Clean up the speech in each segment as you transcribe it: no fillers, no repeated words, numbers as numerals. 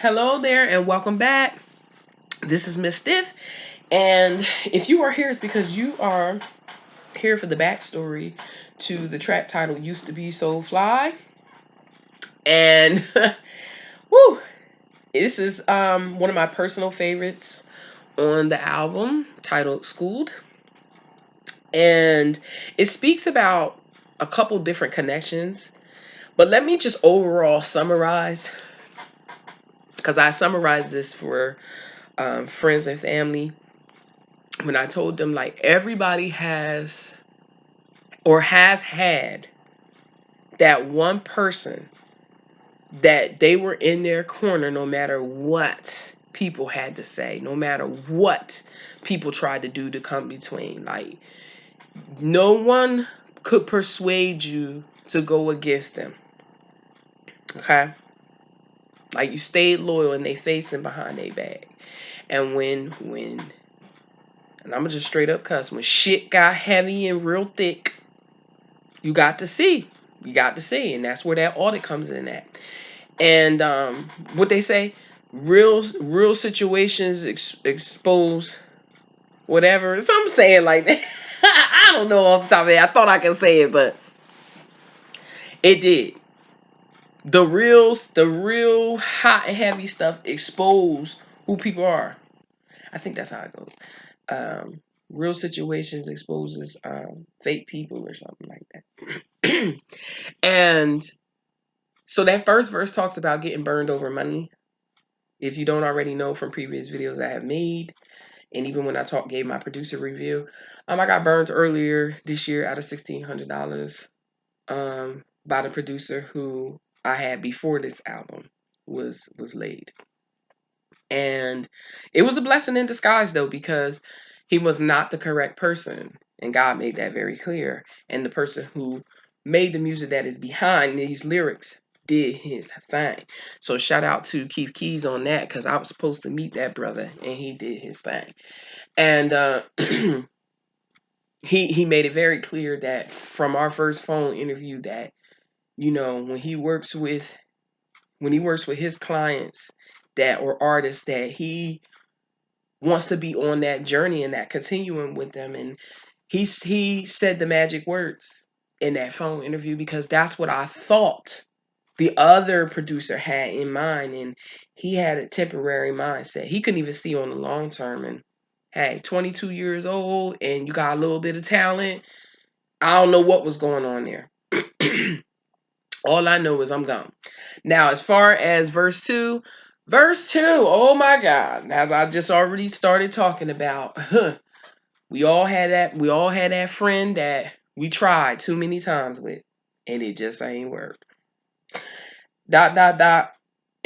Hello there and welcome back. This is Miss Stiff. And if you are here, it's because you are here for the backstory to the track title Used to Be So Fly. And woo, this is one of my personal favorites on the album titled Schooled. And it speaks about a couple different connections. But let me just overall summarize, because I summarized this for friends and family when I told them, like, everybody has or has had that one person that they were in their corner no matter what people had to say, no matter what people tried to do to come between. Like, no one could persuade you to go against them. Okay? Like, you stayed loyal and they facing behind their back. And when and I'm just straight up cuss, when shit got heavy and real thick, you got to see. You got to see. And that's where that audit comes in at. And what they say, real situations expose whatever. So I'm saying like that. I don't know off the top of it. I thought I could say it, but it did. The real hot and heavy stuff expose who people are. I think that's how it goes. Real situations exposes fake people or something like that. And so that first verse talks about getting burned over money. If you don't already know from previous videos I have made, and even when I gave my producer review, I got burned earlier this year out of $1,600 by the producer who I had before this album was laid. And it was a blessing in disguise, though, because he was not the correct person. And God made that very clear. And the person who made the music that is behind these lyrics did his thing. So shout out to Keith Keys on that, because I was supposed to meet that brother and he did his thing. And he made it very clear that from our first phone interview that, when he works with his clients that or artists, that he wants to be on that journey and that continuum with them. And he said the magic words in that phone interview, because that's what I thought the other producer had in mind. And he had a temporary mindset. He couldn't even see on the long term. And hey, 22 years old and you got a little bit of talent. I don't know what was going on there. All I know is I'm gone. Now, as far as verse 2, oh my God, as I just already started talking about, we all had that friend that we tried too many times with, and it just ain't worked. ... End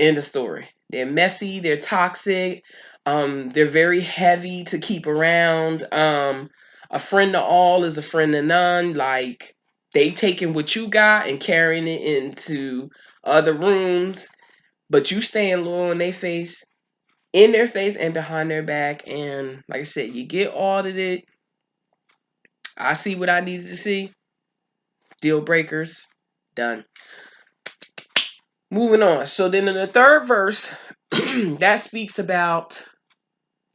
of story. They're messy, they're toxic, they're very heavy to keep around. A friend to all is a friend to none. Like, they taking what you got and carrying it into other rooms, but you staying loyal in their face and behind their back. And like I said, you get audited. I see what I needed to see. Deal breakers. Done. Moving on. So then in the third verse, that speaks about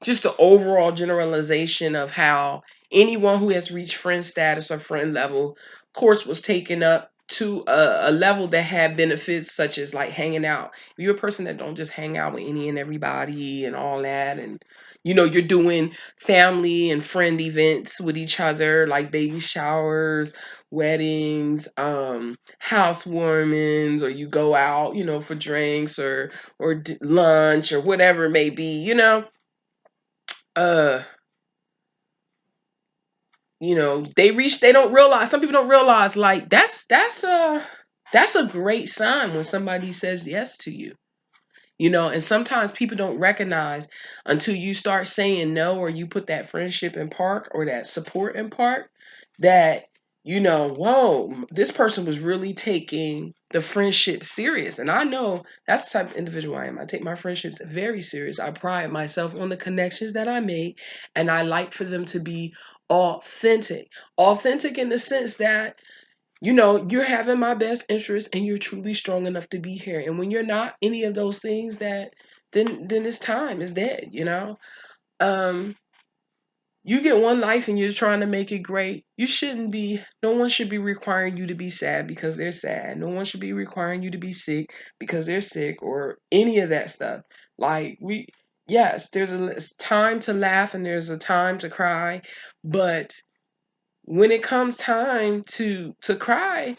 just the overall generalization of how anyone who has reached friend status or friend level, of course, was taken up to a level that had benefits such as like hanging out. If you're a person that don't just hang out with any and everybody and all that, and you're doing family and friend events with each other, like baby showers, weddings, housewarmings, or you go out, for drinks or lunch or whatever it may be, uh they don't realize, some people don't realize, like, that's a great sign when somebody says yes to you. And sometimes people don't recognize until you start saying no, or you put that friendship in park or that support in park, that whoa, this person was really taking the friendship serious. And I know that's the type of individual I am. I take my friendships very serious. I pride myself on the connections that I make, and I like for them to be authentic in the sense that you know, you're having my best interest and you're truly strong enough to be here. And when you're not any of those things, that then it's time, it's dead, you know? Um, you get one life and you're trying to make it great. You shouldn't be, no one should be requiring you to be sad because they're sad. No one should be requiring you to be sick because they're sick, or any of that stuff. Like, yes, there's a time to laugh and there's a time to cry, but when it comes time to cry,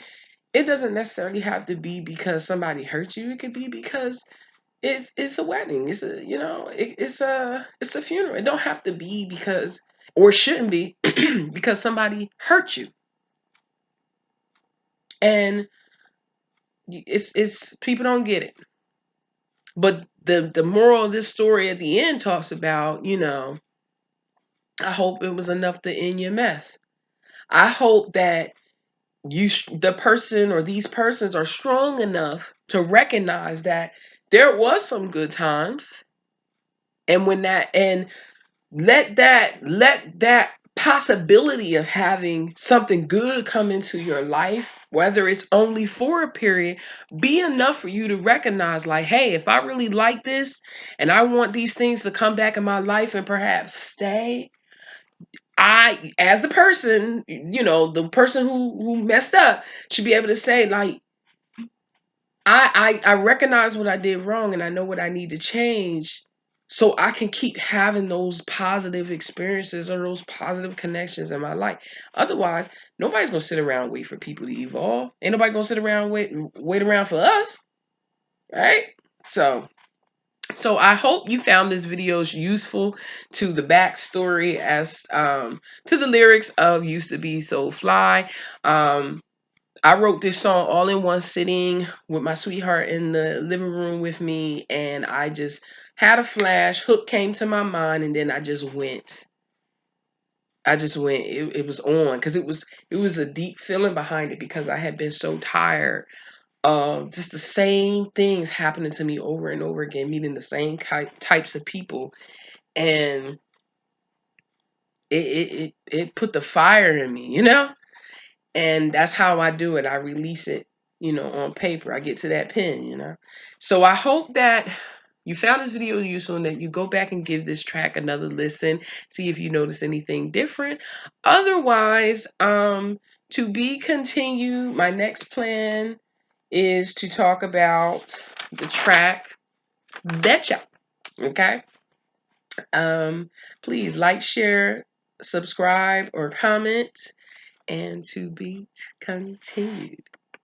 it doesn't necessarily have to be because somebody hurt you. It could be because it's a wedding. It's a, you know, it's a funeral. It don't have to be because, or shouldn't be because somebody hurt you. And it's people don't get it. But the moral of this story at the end talks about, you know, I hope it was enough to end your mess. I hope that the person or these persons are strong enough to recognize that there was some good times, and when that, and let that possibility of having something good come into your life, whether it's only for a period, be enough for you to recognize, like, hey, if I really like this and I want these things to come back in my life and perhaps stay, I, as the person, you know, the person who messed up, should be able to say, like, I recognize what I did wrong and I know what I need to change, so I can keep having those positive experiences or those positive connections in my life. Otherwise, nobody's gonna sit around and wait for people to evolve. Ain't nobody gonna sit around and wait around for us, right? So I hope you found this video useful to the backstory, as to the lyrics of "Used to Be So Fly." I wrote this song all in one sitting with my sweetheart in the living room with me, and I just had a flash, hook came to my mind, and then I just went. It was on, because it was a deep feeling behind it, because I had been so tired of just the same things happening to me over and over again, meeting the same types of people, and it put the fire in me, you know. And that's how I do it. I release it, you know, on paper. I get to that pen, you know. So I hope that you found this video useful and that you go back and give this track another listen, see if you notice anything different. Otherwise, to be continued. My next plan is to talk about the track Betcha. Okay. Um, Please like, share, subscribe, or comment, and to be continued.